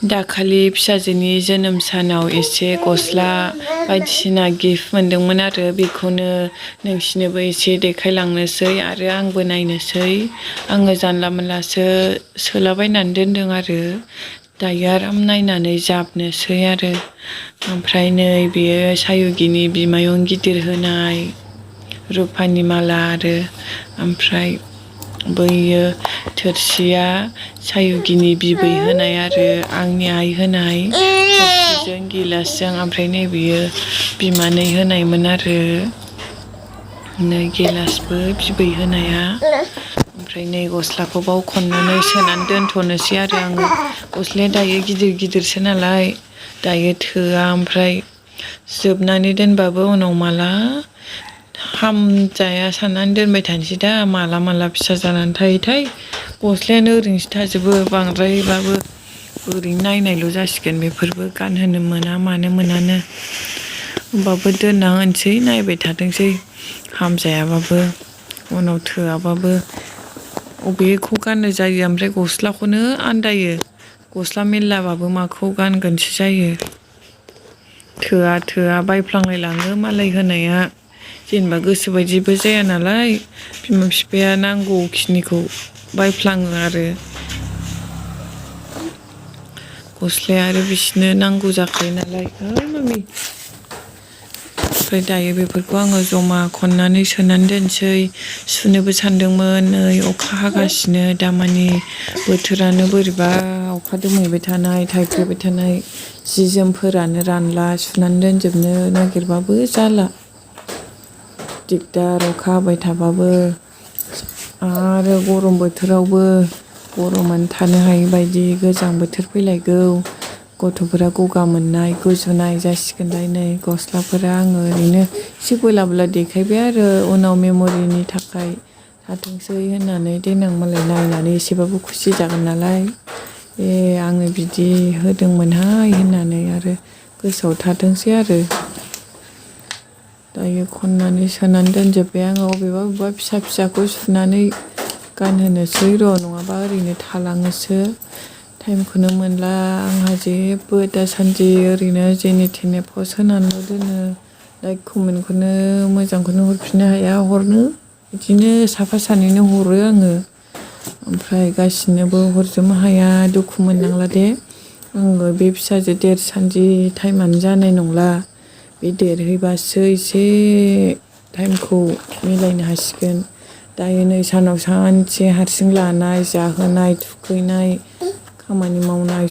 दाखालि फिसाजोनि जोनोम सानाव एसे गस्ला बायदिसिना गिफ्ट मोनदोंमोन आरो बेखौनो नोंसिनोबो एसे देखायलांनोसै आरो आंबो नायनोसै। आङो जानला मोनलासो सोलाबायनानै दोनदों आरो दायो आराम नायनानै जाबनोसै आरो। ओमफ्राय नै बेयो सायुगिनि बिमायं गिदिर होनाय रुफानि माला आरो ओमफ्राय बैयो थोरसिया सायुगिनि बिबै होनाय आरो आंनि आइ होनाय थोरसिजों गिलासजों ओमफ्राय नैबेयो बिमानै होनायमोन आरो नै गिलासबो बिबै होनाया। ओमफ्राय नै गस्लाखौ बाव खननानै सोनानै दोनथ'नोसै आरो आङो। गस्लाया दायो गिदिर गिदिरसो नालाय दायो थोआ ओमफ्राय जोबनानै दोनबाबो उनाव माला हामजाया साननानै दोनबाय थानोसै दा माला फिसा जानानै थायोथाय। गस्लायानो ओरैनोसो थाजोबो बांद्रायबाबो ओरैनो नायनायल' जासिगोन बेफोरबो गानहोनो मोना मानो मोनानो। होमबाबो दोनना होनोसै नायबाय थाथोंसै हामजायाबाबो उनाव थोआबाबो अबेखौ गाननो जायो ओमफ्राय गस्लाखौनो आन्दायो। गस्ला मेरलाबाबो माखौ गानगोनसो जायो। थोआ बायफ्लांलायलाङो मालाय होनाया जेनेबा गोसोबायदिबो जाया नालाय बिमा बिफाया नांगौखिनिखौ बायफ्लाङो आरो गस्लाया आरो बिसोरनो नांगौ जाखायो नालाय। मामि ओमफ्राय दायो बेफोरखौ आङो जमा खननानै सोनानै दोनसै। सुनोबो सानदोंमोन नै अखा हागासिनो दामानि बोथोरानो बोरैबा अखा दोमैबाय थानाय थाइफ्रिबाय थानाय जि जोमफोरानो रानला सुनानै दोनजोबनो नागिरबाबो जाला दिगदार अखा हाबाय थाबाबो आरो गरम बोथोरावबो गरमानो थानो हायि बायदि गोजां बोथोर फैलायगौ गथ'फोरा गगा मोननाय गुजुनाय जासिगोनलाय नै गस्लाफोरा आङो ओरैनो एसे बोला देखायबाय आरो उनाव मेम'रिनि थाखाय थाथोंसै होननानै देनां मालाय नायनानै एसेबाबो खुसि जागोन नालाय आङो बिदि होदोंमोनहाय होननानै आरो गोसोआव थाथोंसै आरो। दायो खननानै सोनानै दोनजोब्बाय आङो अबेबा फिसाखौ सुनानै गानहोनोसै र' नङाबा ओरैनो थालाङोसो टाइमखौनो मोनला आंहा जेबो दासान्दि ओरैनो जेने थेने पस्ट होनानैल' दोनो लाइक कमेन्टखौनो मोजांखौनो हरफिननो हाया हरनो बिदिनो साफा सानैनो हरो आङो ओमफ्राय गासिनोबो हरजोबनो हाया दुखु मोननांला दे। आङो बे फिसाजो देरसान्दि टाइमानो जानाय नंला बे देरहैबासो एसे टाइमखौ मिलायनो हासिगोन। दायो नै सानाव सानसे हारसिं लानाय जाहोनाय थुखैनाय खामानि मावनाय